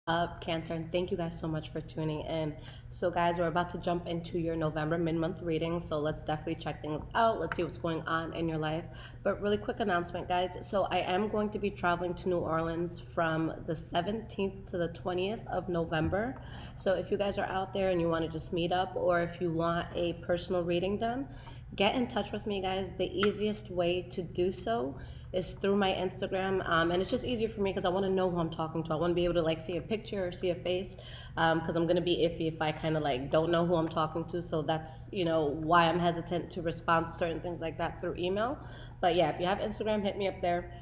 Up, Cancer, and thank you guys so much for tuning in. So, guys, we're about to jump into your November mid-month reading, so let's definitely check things out. Let's see what's going on in your life. But really quick announcement, guys. So, I am going to be traveling to New Orleans from the 17th to the 20th of November. So, if you guys are out there and you want to just meet up, or if you want a personal reading done, get in touch with me, guys. The easiest way to do so is through my Instagram, and it's just easier for me because I want to know who I'm talking to. I want to be able to like see a picture or see a face, because I'm gonna be iffy if I kind of like don't know who I'm talking to. So that's why I'm hesitant to respond to certain things like that through email. But yeah, if you have Instagram, hit me up there.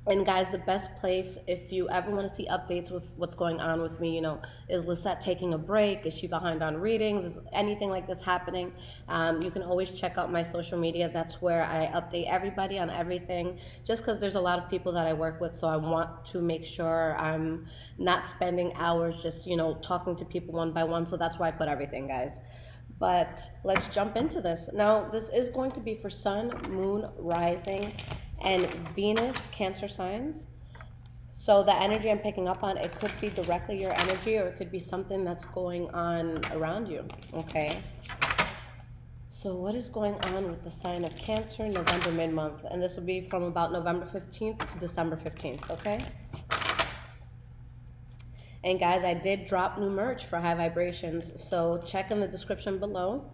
And guys, the best place if you ever want to see updates with what's going on with me, is Lisette taking a break? Is she behind on readings? Is anything like this happening? You can always check out my social media. That's where I update everybody on everything. Just because there's a lot of people that I work with, so I want to make sure I'm not spending hours just talking to people one by one. So that's why I put everything, guys. But let's jump into this. Now, this is going to be for Sun, Moon, Rising, and Venus Cancer signs. So the energy I'm picking up on, it could be directly your energy, or it could be something that's going on around you, okay? So what is going on with the sign of Cancer, November mid-month? And this will be from about November 15th to December 15th, okay? And guys, I did drop new merch for High Vibrations, so check in the description below.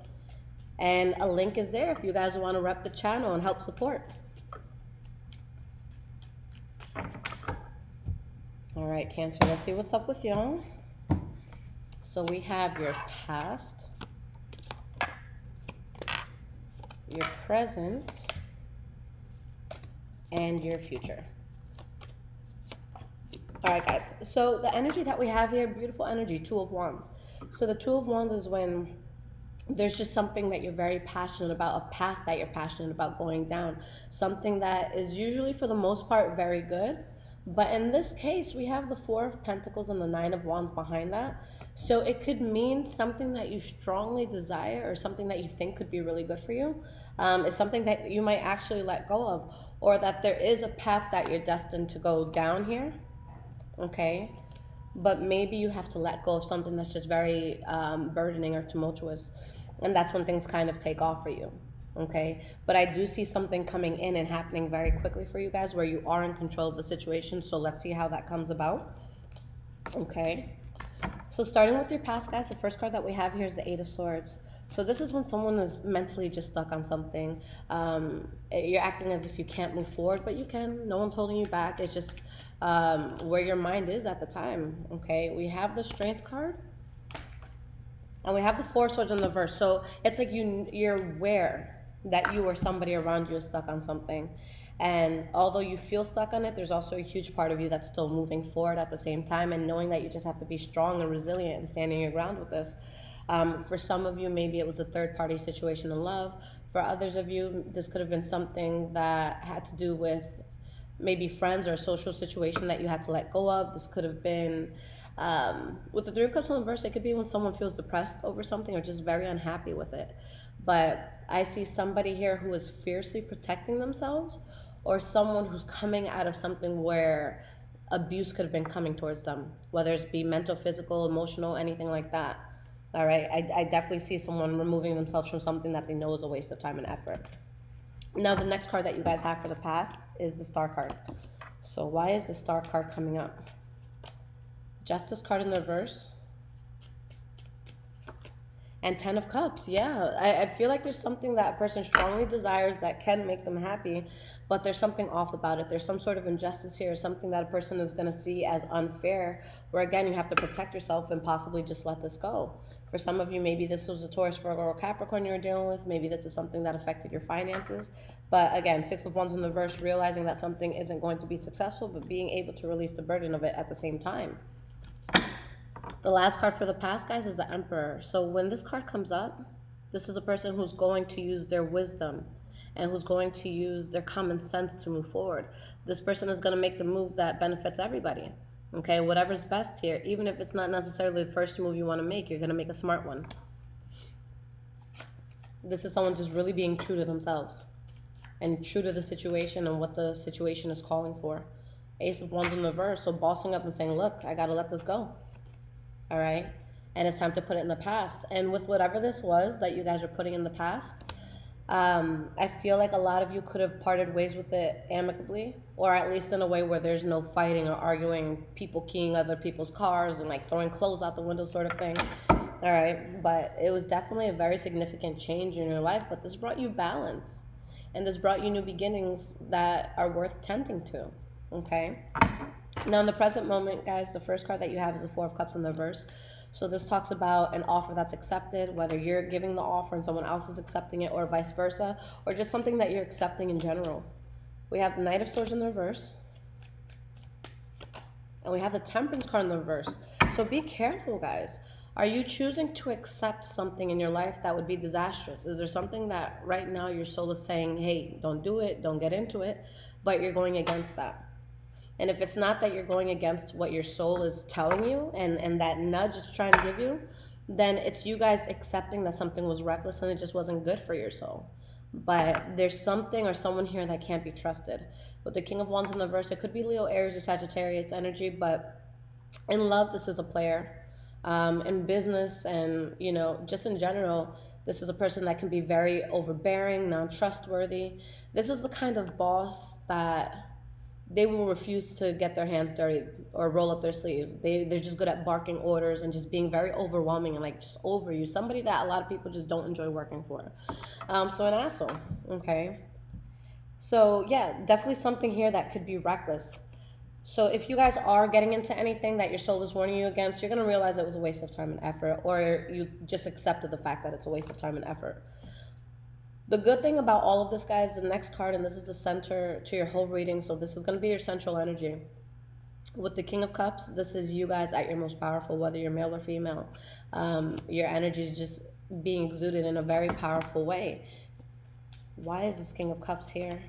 And a link is there if you guys want to rep the channel and help support. All right, Cancer, let's see what's up with y'all. So we have your past, your present, and your future. All right, guys. So the energy that we have here, beautiful energy, Two of Wands. So the Two of Wands is when there's just something that you're very passionate about, a path that you're passionate about going down, something that is usually for the most part very good. But in this case, we have the Four of Pentacles and the Nine of Wands behind that. So it could mean something that you strongly desire, or something that you think could be really good for you. It's something that you might actually let go of, or that there is a path that you're destined to go down here, okay? But maybe you have to let go of something that's just very burdening or tumultuous. And that's when things kind of take off for you. Okay, but I do see something coming in and happening very quickly for you guys, where you are in control of the situation. So let's see how that comes about. Okay, so starting with your past, guys, the first card that we have here is the Eight of Swords. So this is when someone is mentally just stuck on something. You're acting as if you can't move forward, but you can. No one's holding you back. It's just where your mind is at the time. Okay, we have the Strength card, and we have the Four of Swords in the verse. So it's like you're aware that you or somebody around you is stuck on something. And although you feel stuck on it, there's also a huge part of you that's still moving forward at the same time, and knowing that you just have to be strong and resilient and standing your ground with this. For some of you, maybe it was a third-party situation in love. For others of you, this could have been something that had to do with maybe friends or a social situation that you had to let go of. This could have been, with the Three of Cups in the verse, it could be when someone feels depressed over something or just very unhappy with it. But I see somebody here who is fiercely protecting themselves, or someone who's coming out of something where abuse could have been coming towards them, whether it's be mental, physical, emotional, anything like that. All right, I definitely see someone removing themselves from something that they know is a waste of time and effort. Now, the next card that you guys have for the past is the Star card. So why is the Star card coming up? Justice card in the reverse. And Ten of Cups, yeah. I feel like there's something that a person strongly desires that can make them happy, but there's something off about it. There's some sort of injustice here, something that a person is going to see as unfair, where again, you have to protect yourself and possibly just let this go. For some of you, maybe this was a Taurus, Virgo, or Capricorn you were dealing with. Maybe this is something that affected your finances. But again, Six of Wands in the verse, realizing that something isn't going to be successful, but being able to release the burden of it at the same time. The last card for the past, guys, is the Emperor. So when this card comes up, this is a person who's going to use their wisdom and who's going to use their common sense to move forward. This person is going to make the move that benefits everybody. Okay, whatever's best here, even if it's not necessarily the first move you want to make, you're going to make a smart one. This is someone just really being true to themselves and true to the situation and what the situation is calling for. Ace of Wands in reverse. So bossing up and saying, look, I got to let this go. All right. And it's time to put it in the past. And with whatever this was that you guys are putting in the past, I feel like a lot of you could have parted ways with it amicably, or at least in a way where there's no fighting or arguing, people keying other people's cars and like throwing clothes out the window sort of thing. All right. But it was definitely a very significant change in your life. But this brought you balance. And this brought you new beginnings that are worth tending to. Okay. Now, in the present moment, guys, the first card that you have is the Four of Cups in the reverse. So this talks about an offer that's accepted, whether you're giving the offer and someone else is accepting it, or vice versa, or just something that you're accepting in general. We have the Knight of Swords in the reverse. And we have the Temperance card in the reverse. So be careful, guys. Are you choosing to accept something in your life that would be disastrous? Is there something that right now your soul is saying, hey, don't do it, don't get into it, but you're going against that? And if it's not that you're going against what your soul is telling you and that nudge it's trying to give you, then it's you guys accepting that something was reckless and it just wasn't good for your soul. But there's something or someone here that can't be trusted. With the King of Wands in the reverse, it could be Leo, Aries, or Sagittarius energy, but in love, this is a player. In business and, just in general, this is a person that can be very overbearing, non-trustworthy. This is the kind of boss that they will refuse to get their hands dirty or roll up their sleeves. They're just good at barking orders and just being very overwhelming and like just over you. Somebody that a lot of people just don't enjoy working for. So an asshole, okay? So yeah, definitely something here that could be reckless. So if you guys are getting into anything that your soul is warning you against, you're going to realize it was a waste of time and effort, or you just accepted the fact that it's a waste of time and effort. The good thing about all of this, guys, the next card, and this is the center to your whole reading, so this is going to be your central energy. With the King of Cups, this is you guys at your most powerful, whether you're male or female. Your energy is just being exuded in a very powerful way. Why is this King of Cups here?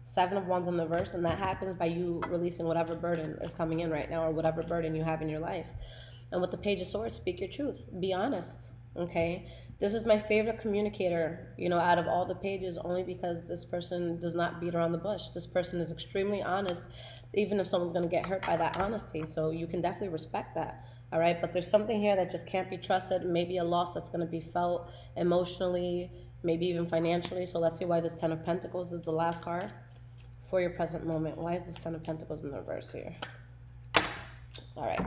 Seven of Wands in the reverse, and that happens by you releasing whatever burden is coming in right now or whatever burden you have in your life. And with the Page of Swords, speak your truth. Be honest, okay? This is my favorite communicator, out of all the pages, only because this person does not beat around the bush. This person is extremely honest, even if someone's going to get hurt by that honesty. So you can definitely respect that, all right? But there's something here that just can't be trusted, maybe a loss that's going to be felt emotionally, maybe even financially. So let's see why this Ten of Pentacles is the last card for your present moment. Why is this Ten of Pentacles in the reverse here? All right.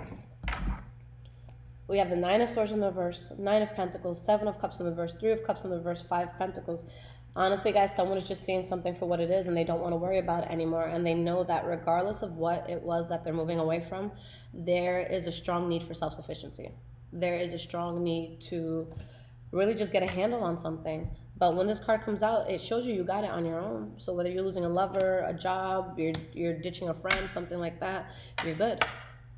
We have the Nine of Swords in the reverse, Nine of Pentacles, Seven of Cups in the reverse, Three of Cups in the reverse, Five of Pentacles. Honestly, guys, someone is just seeing something for what it is and they don't want to worry about it anymore. And they know that regardless of what it was that they're moving away from, there is a strong need for self-sufficiency. There is a strong need to really just get a handle on something. But when this card comes out, it shows you got it on your own. So whether you're losing a lover, a job, you're ditching a friend, something like that, you're good.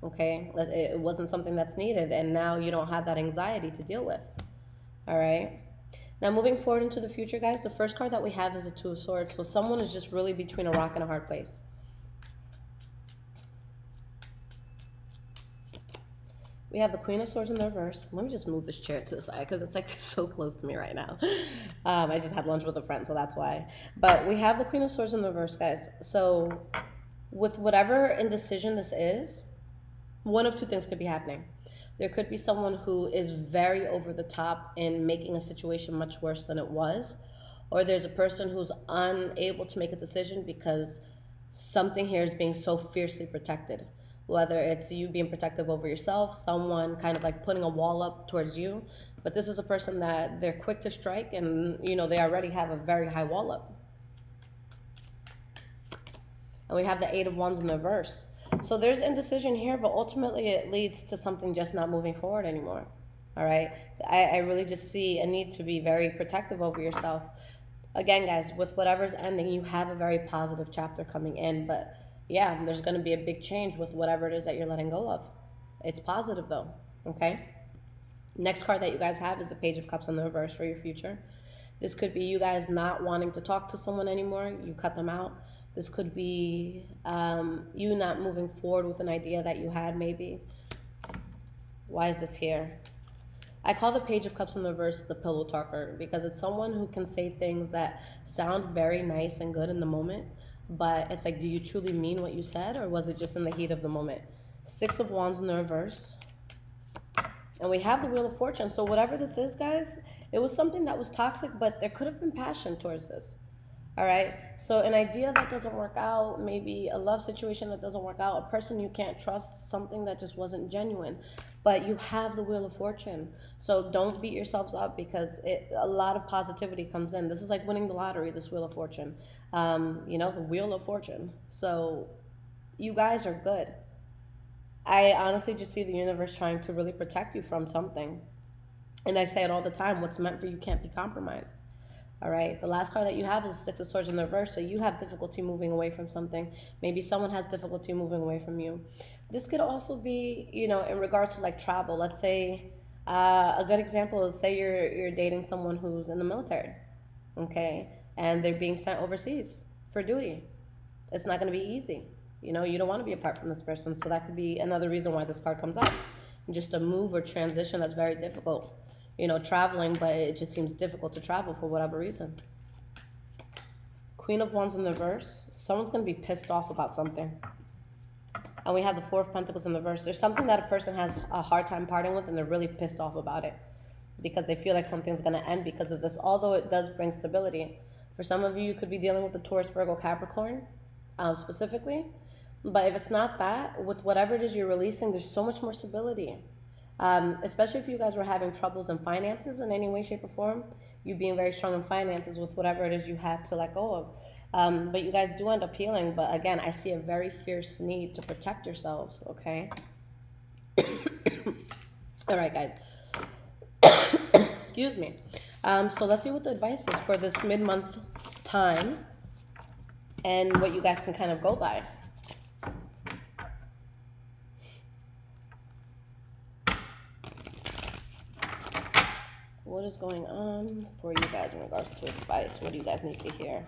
Okay, it wasn't something that's needed, and now you don't have that anxiety to deal with. All right. Now moving forward into the future, guys, the first card that we have is the Two of Swords. So someone is just really between a rock and a hard place. We have the Queen of Swords in the reverse. Let me just move this chair to the side because it's like so close to me right now. I just had lunch with a friend, so that's why. But we have the Queen of Swords in the reverse, guys. So with whatever indecision this is, one of two things could be happening. There could be someone who is very over the top in making a situation much worse than it was, or there's a person who's unable to make a decision because something here is being so fiercely protected. Whether it's you being protective over yourself, someone kind of like putting a wall up towards you, but this is a person that they're quick to strike and, they already have a very high wall up. And we have the Eight of Wands in the reverse. So there's indecision here, but ultimately it leads to something just not moving forward anymore. All right. I really just see a need to be very protective over yourself. Again, guys, with whatever's ending, you have a very positive chapter coming in. But yeah, there's going to be a big change with whatever it is that you're letting go of. It's positive, though. Okay. Next card that you guys have is the Page of Cups in the reverse for your future. This could be you guys not wanting to talk to someone anymore. You cut them out. This could be you not moving forward with an idea that you had maybe. Why is this here? I call the Page of Cups in the reverse the pillow talker because it's someone who can say things that sound very nice and good in the moment, But it's like, do you truly mean what you said, or was it just in the heat of the moment? Six of Wands in the reverse. And we have the Wheel of Fortune. So whatever this is, guys, it was something that was toxic, but there could have been passion towards this. All right. So an idea that doesn't work out, maybe a love situation that doesn't work out, a person you can't trust, something that just wasn't genuine. But you have the Wheel of Fortune. So don't beat yourselves up, because a lot of positivity comes in. This is like winning the lottery, this Wheel of Fortune. The Wheel of Fortune. So you guys are good. I honestly just see the universe trying to really protect you from something. And I say it all the time, what's meant for you can't be compromised. All right. The last card that you have is Six of Swords in the reverse. So you have difficulty moving away from something. Maybe someone has difficulty moving away from you. This could also be, in regards to like travel. Let's say a good example is, say you're dating someone who's in the military, okay, and they're being sent overseas for duty. It's not going to be easy. You don't want to be apart from this person. So that could be another reason why this card comes up. Just a move or transition that's very difficult. Traveling, but it just seems difficult to travel for whatever reason. Queen of Wands in the reverse. Someone's going to be pissed off about something. And we have the Four of Pentacles in the reverse. There's something that a person has a hard time parting with, and they're really pissed off about it because they feel like something's going to end because of this, although it does bring stability. For some of you, you could be dealing with the Taurus, Virgo, Capricorn specifically. But if it's not that, with whatever it is you're releasing, there's so much more stability. Especially if you guys were having troubles in finances in any way, shape, or form, you being very strong in finances with whatever it is you had to let go of. But you guys do end up healing. But again, I see a very fierce need to protect yourselves, okay? All right, guys. Excuse me. So let's see what the advice is for this mid-month time and what you guys can kind of go by. What is going on for you guys in regards to advice? What do you guys need to hear?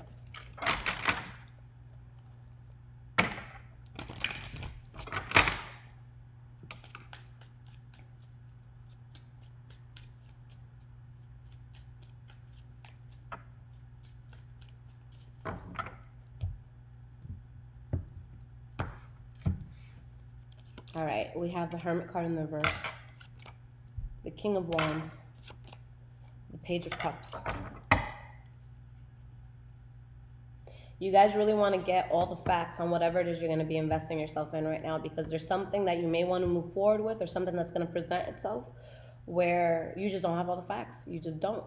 All right, we have the Hermit card in the reverse, the King of Wands, the Page of Cups. You guys really want to get all the facts on whatever it is you're going to be investing yourself in right now, because there's something that you may want to move forward with, or something that's going to present itself where you just don't have all the facts. You just don't,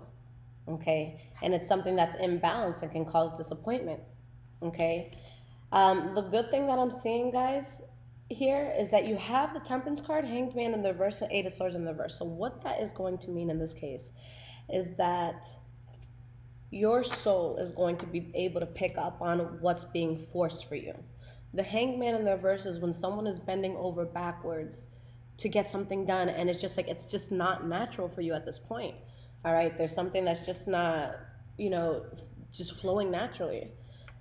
okay? And it's something that's imbalanced and can cause disappointment, okay? The good thing that I'm seeing, guys, here is that you have the Temperance card, Hanged Man in the reverse, and Eight of Swords in the reverse. So what that is going to mean in this case is that your soul is going to be able to pick up on what's being forced for you. The Hanged Man in the reverse is when someone is bending over backwards to get something done, and it's just like, it's just not natural for you at this point. All right, there's something that's just not, just flowing naturally.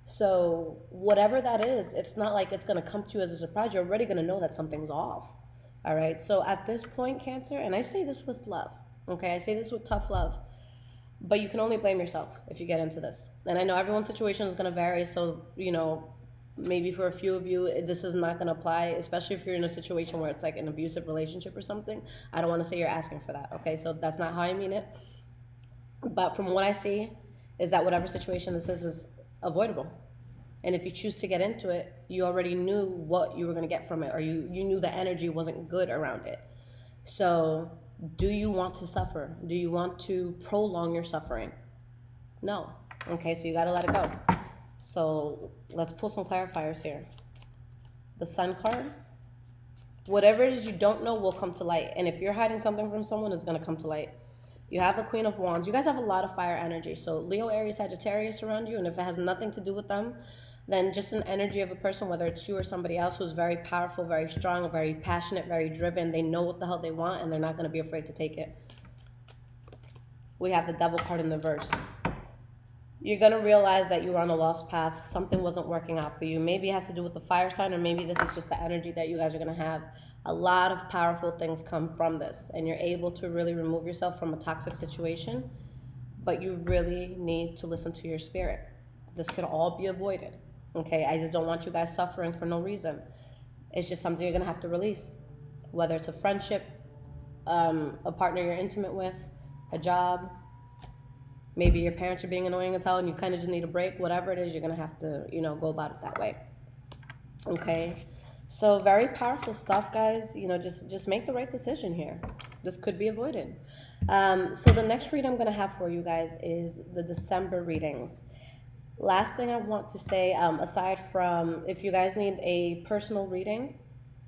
So whatever that is, it's not like it's going to come to you as a surprise. You're already going to know that something's off. All right. So at this point, Cancer, and I say this with love, okay? I say this with tough love, but you can only blame yourself if you get into this. And I know everyone's situation is going to vary. So, maybe for a few of you, this is not going to apply, especially if you're in a situation where it's like an abusive relationship or something. I don't want to say you're asking for that. Okay. So that's not how I mean it. But from what I see is that whatever situation this is avoidable. And if you choose to get into it, you already knew what you were going to get from it, or you knew the energy wasn't good around it. So do you want to suffer? Do you want to prolong your suffering? No. Okay, so you got to let it go. So let's pull some clarifiers here. The Sun card. Whatever it is you don't know will come to light. And if you're hiding something from someone, it's going to come to light. You have the Queen of Wands. You guys have a lot of fire energy. So Leo, Aries, Sagittarius around you. And if it has nothing to do with them, then just an energy of a person, whether it's you or somebody else, who's very powerful, very strong, very passionate, very driven. They know what the hell they want, and they're not going to be afraid to take it. We have the Devil card in the reverse. You're going to realize that you were on a lost path. Something wasn't working out for you. Maybe it has to do with the fire sign, or maybe this is just the energy that you guys are going to have. A lot of powerful things come from this, and you're able to really remove yourself from a toxic situation, but you really need to listen to your spirit. This could all be avoided. Okay, I just don't want you guys suffering for no reason. It's just something you're gonna have to release, whether it's a friendship, a partner you're intimate with, a job. Maybe your parents are being annoying as hell and you kind of just need a break. Whatever it is, you're gonna have to, go about it that way. Okay, so very powerful stuff, guys. Just make the right decision here. This could be avoided. So the next read I'm gonna have for you guys is the December readings. Last thing I want to say, aside from if you guys need a personal reading,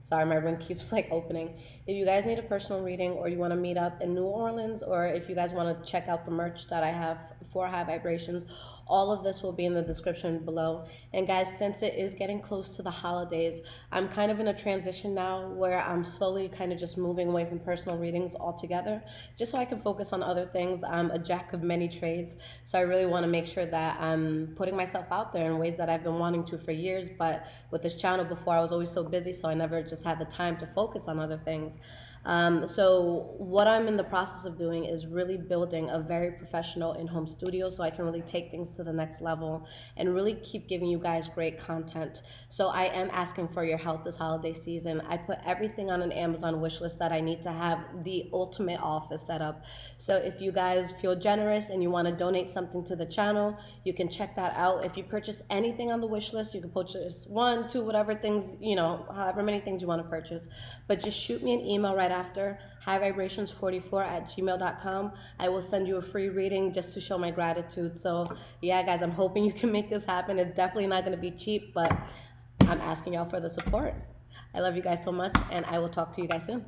sorry, my room keeps like opening. If you guys need a personal reading or you want to meet up in New Orleans, or if you guys want to check out the merch that I have for High Vibrations, all of this will be in the description below. And guys, since it is getting close to the holidays, I'm kind of in a transition now where I'm slowly kind of just moving away from personal readings altogether, just so I can focus on other things. I'm a jack of many trades, so I really want to make sure that I'm putting myself out there in ways that I've been wanting to for years. But with this channel before, I was always so busy, so I never just had the time to focus on other things. So what I'm in the process of doing is really building a very professional in-home studio so I can really take things to the next level and really keep giving you guys great content. So I am asking for your help this holiday season. I put everything on an Amazon wish list that I need to have the ultimate office set up. So if you guys feel generous and you want to donate something to the channel, you can check that out. If you purchase anything on the wish list, you can purchase 1, 2, whatever things, however many things you want to purchase. But just shoot me an email right after, highvibrations44@gmail.com. I will send you a free reading just to show my gratitude. So yeah, guys, I'm hoping you can make this happen. It's definitely not going to be cheap, but I'm asking y'all for the support. I love you guys so much, and I will talk to you guys soon.